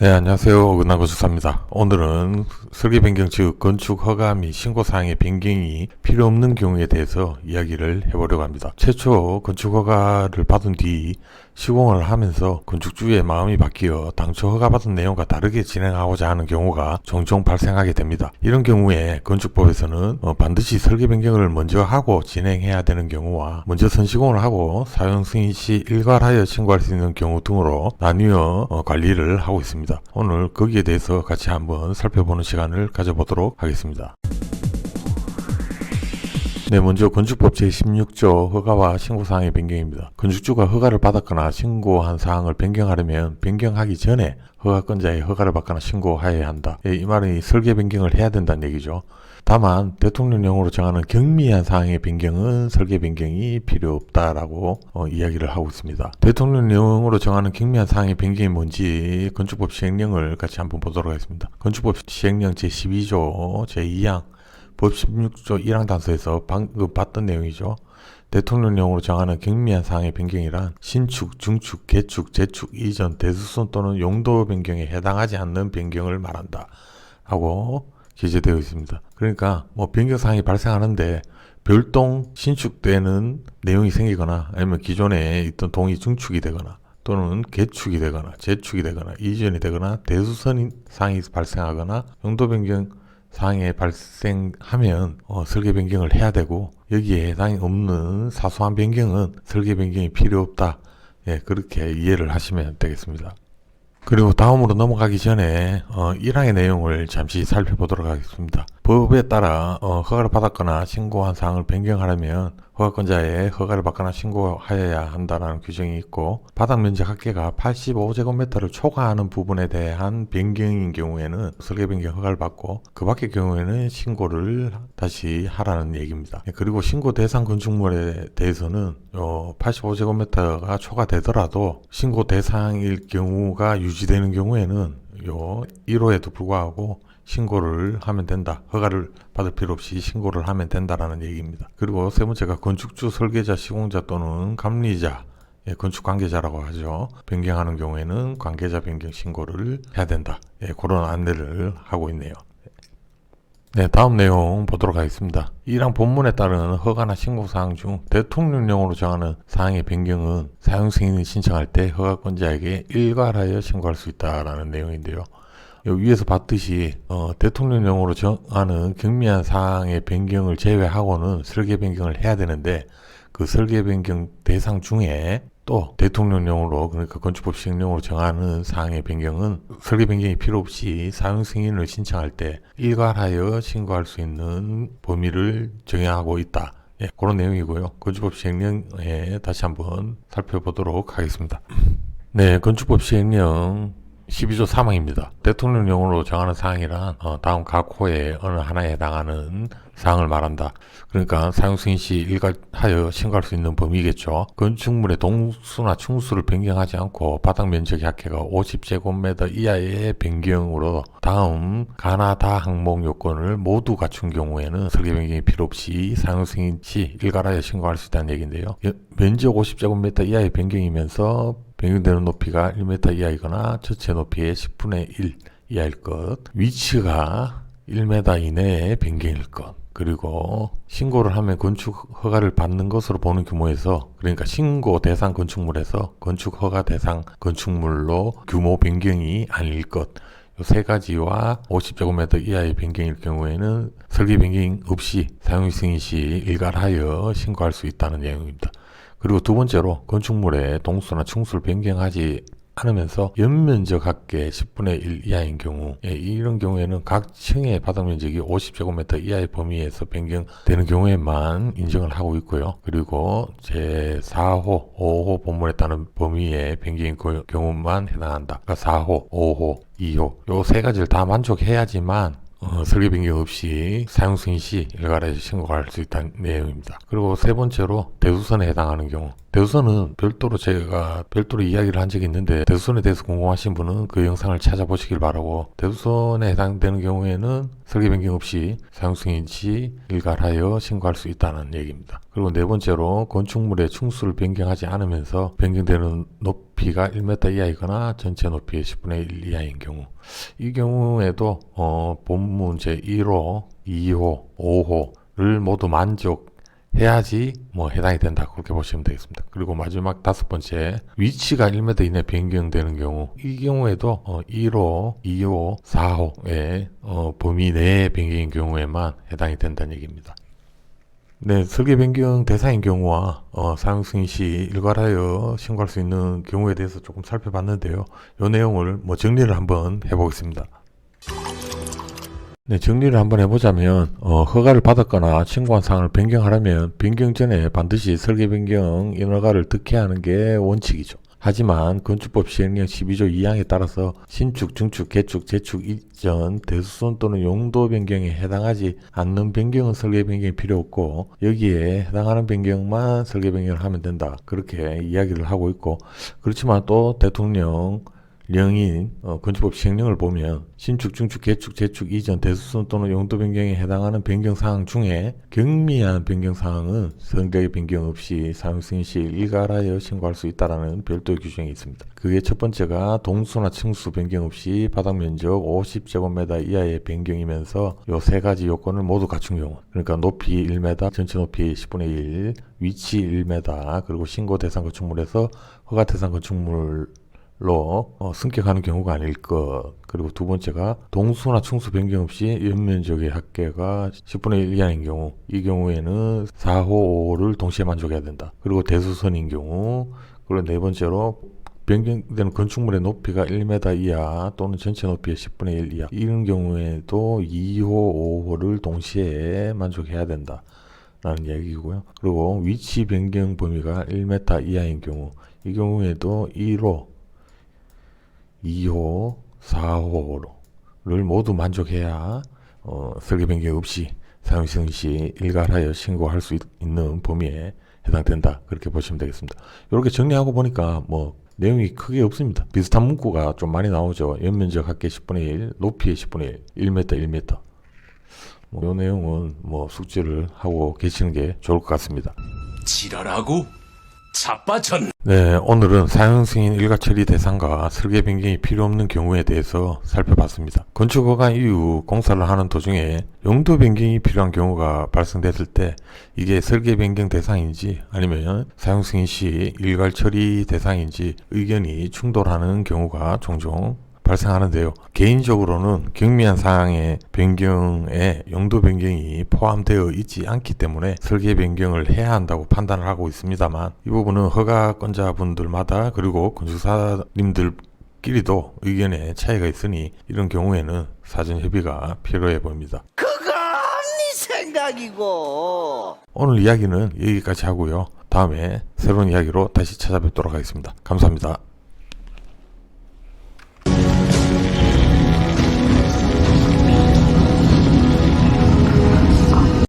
네, 안녕하세요. 은하건축사입니다. 오늘은 설계 변경 즉 건축 허가 및 신고사항의 변경이 필요 없는 경우에 대해서 이야기를 해보려고 합니다. 최초 건축 허가를 받은 뒤 시공을 하면서 건축주의 마음이 바뀌어 당초 허가받은 내용과 다르게 진행하고자 하는 경우가 종종 발생하게 됩니다. 이런 경우에 건축법에서는 반드시 설계 변경을 먼저 하고 진행해야 되는 경우와 먼저 선시공을 하고 사용 승인 시 일괄하여 신고할 수 있는 경우 등으로 나뉘어 관리를 하고 있습니다. 오늘 거기에 대해서 같이 한번 살펴보는 시간을 가져보도록 하겠습니다. 네, 먼저 건축법 제16조 허가와 신고사항의 변경입니다. 건축주가 허가를 받았거나 신고한 사항을 변경하려면 변경하기 전에 허가권자의 허가를 받거나 신고하여야 한다. 이 말은 설계 변경을 해야 된다는 얘기죠. 다만 대통령령으로 정하는 경미한 사항의 변경은 설계 변경이 필요 없다라고 이야기를 하고 있습니다. 대통령령으로 정하는 경미한 사항의 변경이 뭔지 건축법 시행령을 같이 한번 보도록 하겠습니다. 건축법 시행령 제12조 제2항 법 16조 1항 단서에서 방금 봤던 내용이죠. 대통령령으로 정하는 경미한 사항의 변경이란 신축, 중축, 개축, 재축, 이전, 대수선 또는 용도 변경에 해당하지 않는 변경을 말한다 하고 기재되어 있습니다. 그러니까 변경사항이 발생하는데 별동 신축되는 내용이 생기거나 아니면 기존에 있던 동이 중축이 되거나 또는 개축이 되거나 재축이 되거나 이전이 되거나 대수선 사항이 발생하거나 용도 변경 사항에 발생하면 설계 변경을 해야 되고 여기에 해당이 없는 사소한 변경은 설계 변경이 필요 없다. 예, 그렇게 이해를 하시면 되겠습니다. 그리고 다음으로 넘어가기 전에 1항의 내용을 잠시 살펴보도록 하겠습니다. 법에 따라 허가를 받았거나 신고한 사항을 변경하려면 허가권자의 허가를 받거나 신고하여야 한다는 규정이 있고 바닥 면적 합계가 85제곱미터를 초과하는 부분에 대한 변경인 경우에는 설계 변경 허가를 받고 그 밖의 경우에는 신고를 다시 하라는 얘기입니다. 그리고 신고 대상 건축물에 대해서는 85제곱미터가 초과되더라도 신고 대상일 경우가 유지되는 경우에는 1호에도 불구하고 신고를 하면 된다. 허가를 받을 필요 없이 신고를 하면 된다라는 얘기입니다. 그리고 세 번째가 건축주, 설계자, 시공자 또는 감리자, 건축 관계자라고 하죠. 변경하는 경우에는 관계자 변경 신고를 해야 된다. 그런 안내를 하고 있네요. 네, 다음 내용 보도록 하겠습니다. 1항 본문에 따르는 허가나 신고사항 중 대통령령으로 정하는 사항의 변경은 사용 승인을 신청할 때 허가권자에게 일괄하여 신고할 수 있다라는 내용인데요. 위에서 봤듯이 대통령령으로 정하는 경미한 사항의 변경을 제외하고는 설계 변경을 해야 되는데 그 설계 변경 대상 중에 또 대통령령으로 그러니까 건축법 시행령으로 정하는 사항의 변경은 설계 변경이 필요 없이 사용 승인을 신청할 때 일괄하여 신고할 수 있는 범위를 정하고 있다. 그런 내용이고요. 건축법 시행령에 다시 한번 살펴보도록 하겠습니다. 네, 건축법 시행령 12조 3항입니다. 대통령령으로 정하는 사항이란 다음 각 호의 어느 하나에 해당하는 사항을 말한다. 그러니까 사용 승인 시 일괄하여 신고할 수 있는 범위겠죠. 건축물의 동수나 충수를 변경하지 않고 바닥 면적 합계가 50제곱미터 이하의 변경으로 다음 가나다 항목 요건을 모두 갖춘 경우에는 설계 변경이 필요 없이 사용 승인 시 일괄하여 신고할 수 있다는 얘기인데요. 면적 50제곱미터 이하의 변경이면서 변경되는 높이가 1m 이하이거나 전체 높이의 10분의 1 이하일 것, 위치가 1m 이내의 변경일 것, 그리고 신고를 하면 건축 허가를 받는 것으로 보는 규모에서 그러니까 신고 대상 건축물에서 건축 허가 대상 건축물로 규모 변경이 아닐 것, 이 세 가지와 50제곱미터 이하의 변경일 경우에는 설계 변경 없이 사용 승인 시 일괄하여 신고할 수 있다는 내용입니다. 그리고 두 번째로 건축물의 동수나 충수를 변경하지 않으면서 연면적 합계 10분의 1 이하인 경우 이런 경우에는 각 층의 바닥 면적이 50제곱미터 이하의 범위에서 변경되는 경우에만 인정을 하고 있고요. 그리고 제4호, 5호 본문에 따른 범위의 변경인 경우만 해당한다. 그러니까 4호, 5호, 2호 요 세 가지를 다 만족해야지만 설계 변경 없이 사용 승인 시 일괄해서 신고할 수 있다는 내용입니다. 그리고 세 번째로 대수선에 해당하는 경우 대수선은 제가 별도로 이야기를 한 적이 있는데, 대수선에 대해서 궁금하신 분은 그 영상을 찾아보시길 바라고, 대수선에 해당되는 경우에는 설계 변경 없이 사용 승인 시 일괄하여 신고할 수 있다는 얘기입니다. 그리고 네 번째로, 건축물의 충수를 변경하지 않으면서 변경되는 높이가 1m 이하이거나 전체 높이의 10분의 1 이하인 경우, 이 경우에도 본문 제1호, 2호, 5호를 모두 만족해야지 해당이 된다, 그렇게 보시면 되겠습니다. 그리고 마지막 다섯 번째, 위치가 1m 이내 변경되는 경우, 이 경우에도 1호, 2호, 4호의 범위 내의 변경인 경우에만 해당이 된다는 얘기입니다. 네, 설계 변경 대상인 경우와 사용 승인 시 일괄하여 신고할 수 있는 경우에 대해서 조금 살펴봤는데요. 이 내용을 정리를 한번 해보겠습니다. 네, 정리를 한번 해보자면, 허가를 받았거나 신고한 사항을 변경하려면 변경 전에 반드시 설계 변경 인허가를 득해야 하는 게 원칙이죠. 하지만 건축법 시행령 12조 2항에 따라서 신축, 증축, 개축, 재축 이전 대수선 또는 용도 변경에 해당하지 않는 변경은 설계 변경이 필요 없고, 여기에 해당하는 변경만 설계 변경을 하면 된다, 그렇게 이야기를 하고 있고, 그렇지만 또 대통령 령인 건축법 시행령을 보면 신축, 증축, 개축, 재축 이전 대수선 또는 용도 변경에 해당하는 변경 사항 중에 경미한 변경 사항은 설계 변경 없이 사용 승인 시 일괄하여 신고할 수 있다라는 별도의 규정이 있습니다. 그게 첫 번째가 동수나 층수 변경 없이 바닥 면적 50제곱미터 이하의 변경이면서 요 세 가지 요건을 모두 갖춘 경우, 그러니까 높이 1m, 전체 높이 10분의 1, 위치 1m, 그리고 신고 대상 건축물에서 허가 대상 건축물 로 승격하는 경우가 아닐 것. 그리고 두 번째가 동수나 충수 변경 없이 연면적의 합계가 10분의 1 이하인 경우, 이 경우에는 4호, 5호를 동시에 만족해야 된다. 그리고 대수선인 경우, 그리고 네 번째로 변경되는 건축물의 높이가 1m 이하 또는 전체 높이의 10분의 1 이하, 이런 경우에도 2호, 5호를 동시에 만족해야 된다 라는 얘기고요. 그리고 위치 변경 범위가 1m 이하인 경우, 이 경우에도 1호, 2호, 4호를 모두 만족해야 설계 변경 없이 사용 승인 시 일괄하여 신고할 수 있는 범위에 해당된다, 그렇게 보시면 되겠습니다. 이렇게 정리하고 보니까 내용이 크게 없습니다. 비슷한 문구가 좀 많이 나오죠. 연면적 합계 10분의 1, 높이 10분의 1, 1m, 1m. 이 내용은 숙지를 하고 계시는 게 좋을 것 같습니다. 지랄하고 자빠전. 네, 오늘은 사용 승인 일괄 처리 대상과 설계 변경이 필요 없는 경우에 대해서 살펴봤습니다. 건축 허가 이후 공사를 하는 도중에 용도 변경이 필요한 경우가 발생됐을 때 이게 설계 변경 대상인지 아니면 사용 승인 시 일괄 처리 대상인지 의견이 충돌하는 경우가 종종 발생하는데요. 개인적으로는 경미한 사항의 변경에 용도 변경이 포함되어 있지 않기 때문에 설계 변경을 해야 한다고 판단을 하고 있습니다만, 이 부분은 허가권자분들마다 그리고 건축사님들끼리도 의견의 차이가 있으니 이런 경우에는 사전 협의가 필요해 보입니다. 그건 네 생각이고. 오늘 이야기는 여기까지 하고요. 다음에 새로운 이야기로 다시 찾아뵙도록 하겠습니다. 감사합니다.